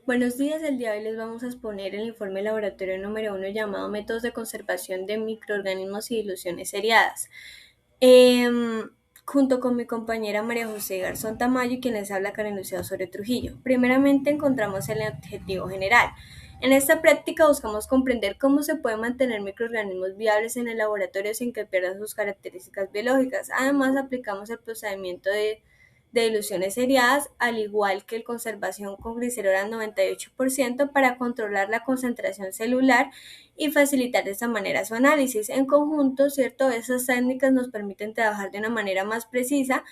Buenos días, el día de hoy les vamos a exponer el informe laboratorio número 1 llamado Métodos de conservación de microorganismos y diluciones seriadas. Junto con mi compañera María José Garzón Tamayo y quien les habla Karen Lucía Osorio Trujillo. Primeramente encontramos el objetivo general. En esta práctica buscamos comprender cómo se pueden mantener microorganismos viables en el laboratorio sin que pierdan sus características biológicas. Además, aplicamos el procedimiento de diluciones seriadas, al igual que el conservación con glicerol al 98% para controlar la concentración celular y facilitar de esta manera su análisis. En conjunto, ¿cierto? Esas técnicas nos permiten trabajar de una manera más precisa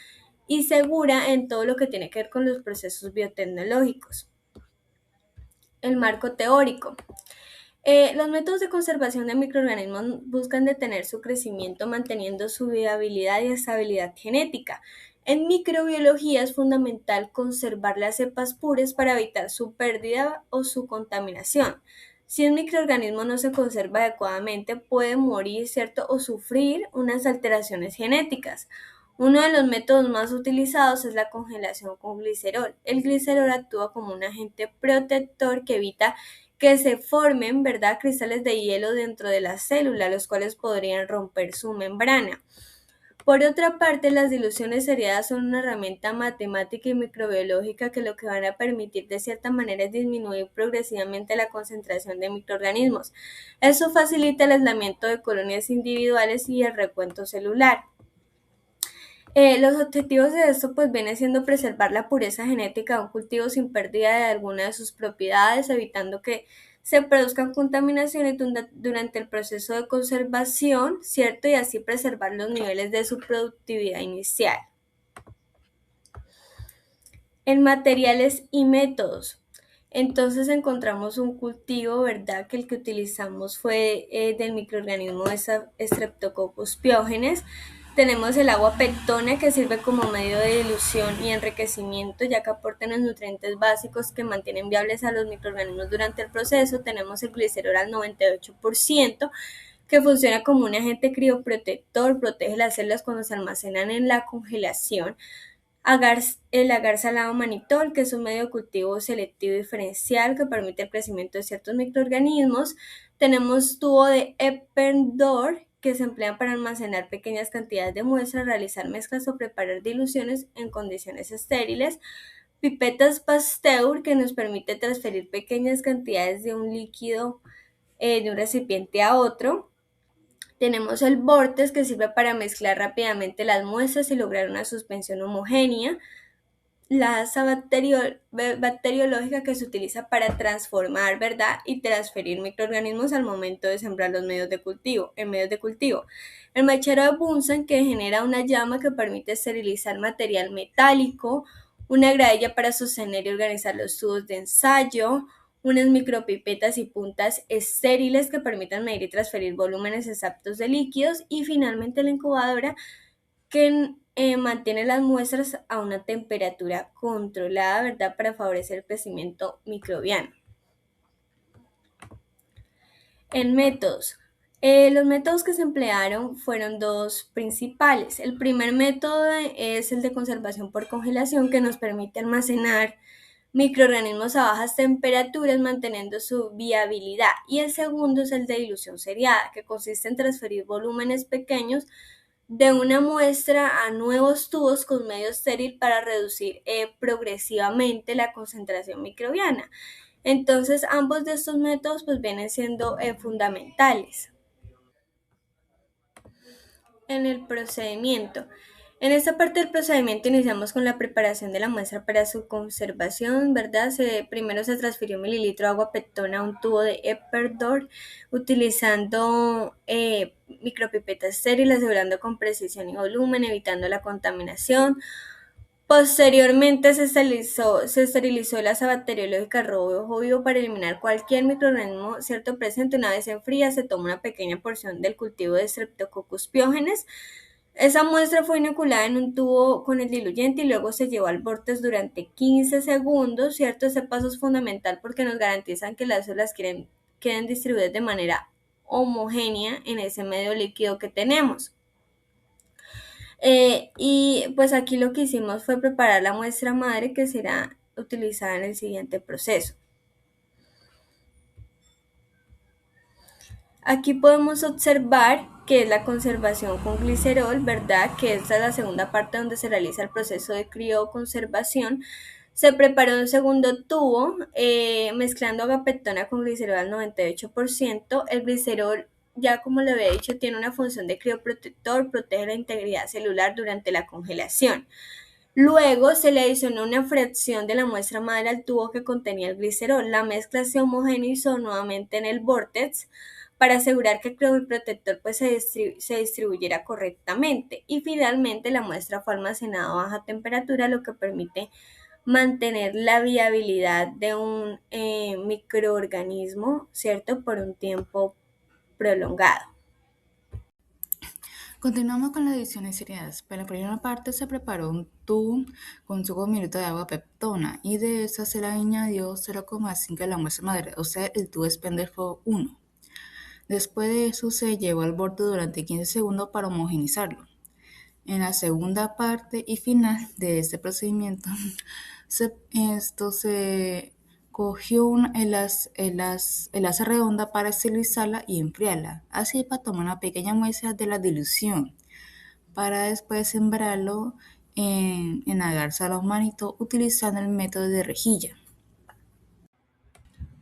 y segura en todo lo que tiene que ver con los procesos biotecnológicos. El marco teórico. Los métodos de conservación de microorganismos buscan detener su crecimiento manteniendo su viabilidad y estabilidad genética. En microbiología es fundamental conservar las cepas puras para evitar su pérdida o su contaminación. Si un microorganismo no se conserva adecuadamente, puede morir, ¿cierto? O sufrir unas alteraciones genéticas. Uno de los métodos más utilizados es la congelación con glicerol. El glicerol actúa como un agente protector que evita que se formen, ¿verdad?, cristales de hielo dentro de la célula, los cuales podrían romper su membrana. Por otra parte, las diluciones seriadas son una herramienta matemática y microbiológica que lo que van a permitir de cierta manera es disminuir progresivamente la concentración de microorganismos. Eso facilita el aislamiento de colonias individuales y el recuento celular. Los objetivos de esto pues viene siendo preservar la pureza genética de un cultivo sin pérdida de alguna de sus propiedades, evitando que se produzcan contaminaciones durante el proceso de conservación, ¿cierto? Y así preservar los niveles de su productividad inicial. En materiales y métodos. Entonces encontramos un cultivo, ¿verdad? Que el que utilizamos fue del microorganismo Streptococcus pyogenes. Tenemos el agua pectona que sirve como medio de dilución y enriquecimiento, ya que aporta los nutrientes básicos que mantienen viables a los microorganismos durante el proceso. Tenemos el glicerol al 98%, que funciona como un agente crioprotector, protege las células cuando se almacenan en la congelación. El agar salado manitol, que es un medio de cultivo selectivo diferencial que permite el crecimiento de ciertos microorganismos. Tenemos tubo de Eppendorf, que se emplea para almacenar pequeñas cantidades de muestras, realizar mezclas o preparar diluciones en condiciones estériles. Pipetas Pasteur, que nos permite transferir pequeñas cantidades de un líquido de un recipiente a otro. Tenemos el Vortex, que sirve para mezclar rápidamente las muestras y lograr una suspensión homogénea. La asa bacteriológica, que se utiliza para transformar, ¿verdad?, y transferir microorganismos al momento de sembrar los medios de cultivo. El mechero de Bunsen, que genera una llama que permite esterilizar material metálico. Una gravilla para sostener y organizar los tubos de ensayo. Unas micropipetas y puntas estériles que permitan medir y transferir volúmenes exactos de líquidos. Y finalmente la incubadora, que mantiene las muestras a una temperatura controlada, ¿verdad?, para favorecer el crecimiento microbiano. En métodos. Los métodos que se emplearon fueron dos principales. El primer método es el de conservación por congelación, que nos permite almacenar microorganismos a bajas temperaturas manteniendo su viabilidad. Y el segundo es el de dilución seriada, que consiste en transferir volúmenes pequeños de una muestra a nuevos tubos con medio estéril para reducir progresivamente la concentración microbiana. Entonces, ambos de estos métodos pues vienen siendo fundamentales. En el procedimiento. En esta parte del procedimiento iniciamos con la preparación de la muestra para su conservación, ¿verdad? Primero se transfirió 1 mililitro de agua pectona a un tubo de Eppendorf utilizando micropipetas estériles, asegurando con precisión y volumen, evitando la contaminación. Posteriormente se esterilizó la asa bacteriológica rojo vivo para eliminar cualquier microorganismo cierto presente. Una vez en fría se toma una pequeña porción del cultivo de Streptococcus pyogenes. Esa muestra fue inoculada en un tubo con el diluyente y luego se llevó al vortex durante 15 segundos, ¿cierto? Ese paso es fundamental porque nos garantizan que las células queden distribuidas de manera homogénea en ese medio líquido que tenemos. Y pues aquí lo que hicimos fue preparar la muestra madre que será utilizada en el siguiente proceso. Aquí podemos observar que es la conservación con glicerol, ¿verdad? Que esta es la segunda parte donde se realiza el proceso de crioconservación. Se preparó un segundo tubo mezclando agapetona con glicerol al 98%. El glicerol, ya como le había dicho, tiene una función de crioprotector, protege la integridad celular durante la congelación. Luego se le adicionó una fracción de la muestra madre al tubo que contenía el glicerol. La mezcla se homogeneizó nuevamente en el vórtex para asegurar que el protector pues, se distribuyera correctamente. Y finalmente la muestra fue almacenada a baja temperatura, lo que permite mantener la viabilidad de un microorganismo, ¿cierto?, por un tiempo prolongado. Continuamos con las ediciones seriadas. Para la primera parte se preparó un tubo con 5 minutos de agua peptona y de esa se le añadió 0,5 de la muestra madre, o sea, el tubo Spender fue 1. Después de eso se llevó al borde durante 15 segundos para homogenizarlo. En la segunda parte y final de este procedimiento, se cogió una elaza redonda para esterilizarla y enfriarla, así para tomar una pequeña muestra de la dilución, para después sembrarlo en agar salamánito utilizando el método de rejilla.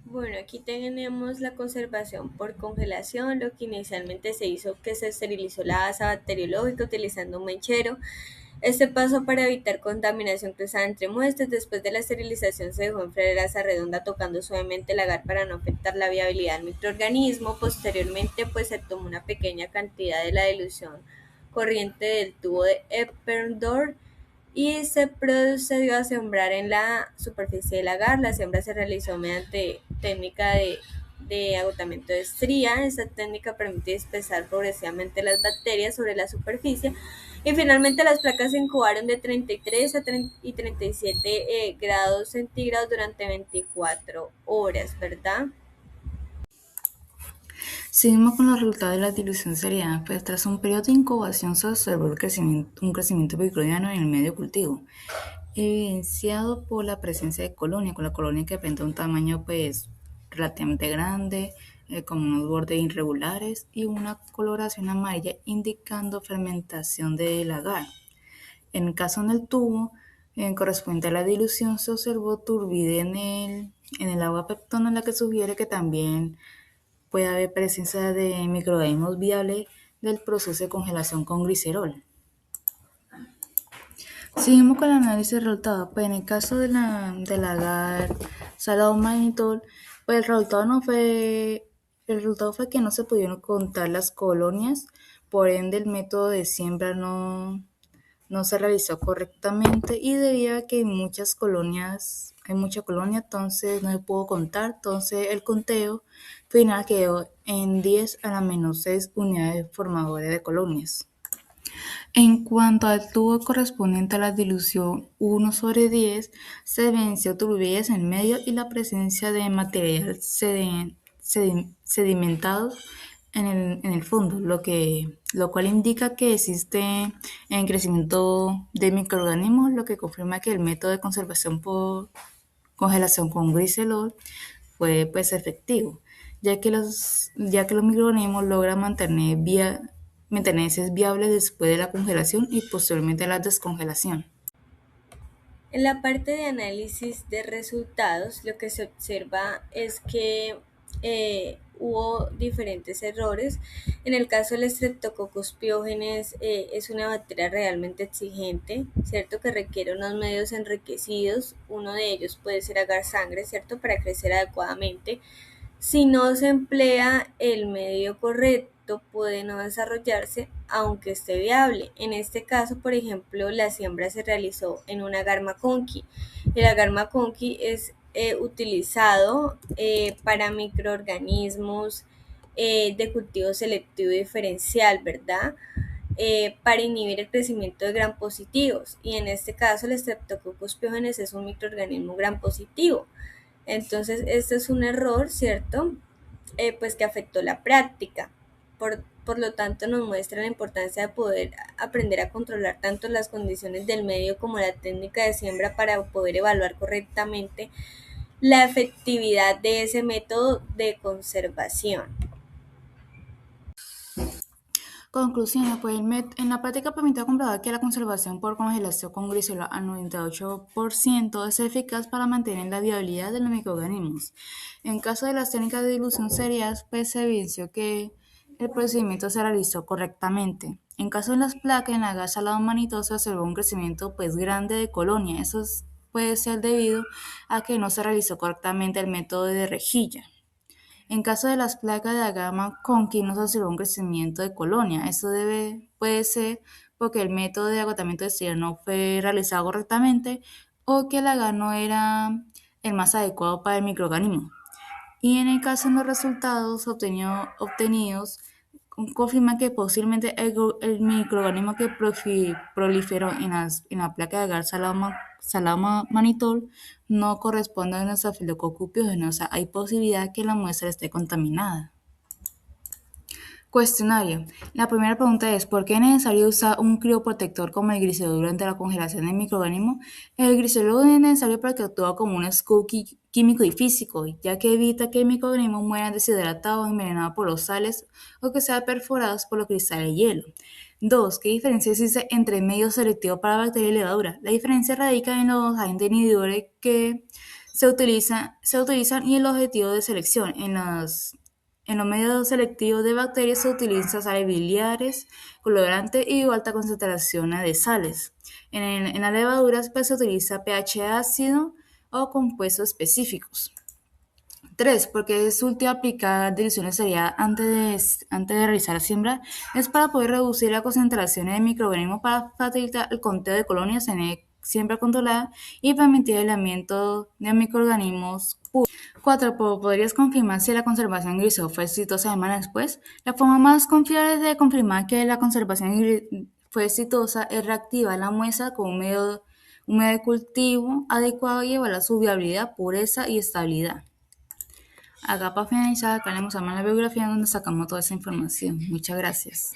Bueno, aquí tenemos la conservación por congelación. Lo que inicialmente se hizo que se esterilizó la asa bacteriológica utilizando un mechero. Este paso para evitar contaminación cruzada entre muestras. Después de la esterilización se dejó enfriar la asa redonda tocando suavemente el agar para no afectar la viabilidad del microorganismo. Posteriormente pues se tomó una pequeña cantidad de la dilución corriente del tubo de Eppendorf y se procedió a sembrar en la superficie del agar. La siembra se realizó mediante técnica de agotamiento de estría. Esta técnica permite dispersar progresivamente las bacterias sobre la superficie y finalmente las placas se incubaron de 33 y 37 grados centígrados durante 24 horas, ¿verdad? Seguimos con los resultados de la dilución seriada, pues tras un periodo de incubación se observó un crecimiento microbiano en el medio cultivo, evidenciado por la presencia de colonia, con la colonia que presenta un tamaño pues relativamente grande, con unos bordes irregulares y una coloración amarilla indicando fermentación del agar. En el caso del tubo, correspondiente a la dilución, se observó turbidez en el agua peptona, la que sugiere que también puede haber presencia de microorganismos viables del proceso de congelación con glicerol. Seguimos con el análisis de resultados. Pues en el caso del agar salado mannitol, pues el resultado fue que no se pudieron contar las colonias, por ende el método de siembra no se realizó correctamente y debido a que hay mucha colonia, entonces no se pudo contar, entonces el conteo final quedó en 10 a la menos 6 unidades formadoras de colonias. En cuanto al tubo correspondiente a la dilución 1/10, se evidenció turbidez en el medio y la presencia de material sedimentado en el fondo, lo cual indica que existe el crecimiento de microorganismos, lo que confirma que el método de conservación por congelación con glicerol fue pues efectivo, ya que los microorganismos logran mantenerse viables después de la congelación y posteriormente la descongelación. En la parte de análisis de resultados, lo que se observa es que hubo diferentes errores. En el caso del Streptococcus pyogenes, es una bacteria realmente exigente, ¿cierto? Que requiere unos medios enriquecidos. Uno de ellos puede ser agar sangre, ¿cierto? Para crecer adecuadamente. Si no se emplea el medio correcto, puede no desarrollarse aunque esté viable. En este caso, por ejemplo, la siembra se realizó en un agar maconqui. El agar maconqui es utilizado para microorganismos de cultivo selectivo diferencial, ¿verdad? Para inhibir el crecimiento de gram positivos. Y en este caso, el Streptococcus pyogenes es un microorganismo gram positivo. Entonces, este es un error, ¿cierto? Pues que afectó la práctica. Por lo tanto, nos muestra la importancia de poder aprender a controlar tanto las condiciones del medio como la técnica de siembra para poder evaluar correctamente la efectividad de ese método de conservación. Conclusión, pues en la práctica permitió comprobar que la conservación por congelación con grisolo al 98% es eficaz para mantener la viabilidad de los microorganismos. En caso de las técnicas de dilución serias, pues se evidenció que el procedimiento se realizó correctamente. En caso de las placas, en la gas salado manito se observó un crecimiento pues grande de colonia. Puede ser debido a que no se realizó correctamente el método de rejilla. En caso de las placas de agama Conkin no se observó un crecimiento de colonia. Puede ser porque el método de agotamiento de estrella no fue realizado correctamente o que el agar no era el más adecuado para el microorganismo. Y en el caso de los resultados obtenidos confirma que posiblemente el microorganismo que proliferó en la placa de agar salama-manitol no corresponde a una Staphylococcus pyogenes, o sea, hay posibilidad que la muestra esté contaminada. Cuestionario. La primera pregunta es, ¿por qué es necesario usar un crioprotector como el griselo durante la congelación del microorganismo? El griselo es necesario porque actúa como un escudo químico y físico, ya que evita que el microorganismo muera deshidratado, envenenado por los sales o que sea perforados por los cristales de hielo. 2. ¿Qué diferencia existe entre medio selectivo para bacterias y levadura? La diferencia radica en los agentes inhibidores que se utilizan y el objetivo de selección. En los medios selectivos de bacterias se utilizan sales biliares, colorantes y alta concentración de sales. En las levaduras pues, se utiliza pH ácido o compuestos específicos. 3. Porque es útil aplicar diluciones seriadas antes de realizar la siembra. Es para poder reducir la concentración de microorganismos para facilitar el conteo de colonias en el siembra controlada y permitir el aislamiento de microorganismos puros. 4. ¿Podrías confirmar si la conservación grisel fue exitosa semanas después? La forma más confiable de confirmar que la conservación fue exitosa es reactivar la muestra con un medio de cultivo adecuado y evaluar su viabilidad, pureza y estabilidad. Acá para finalizar, acá le mostramos la bibliografía donde sacamos toda esa información. Muchas gracias.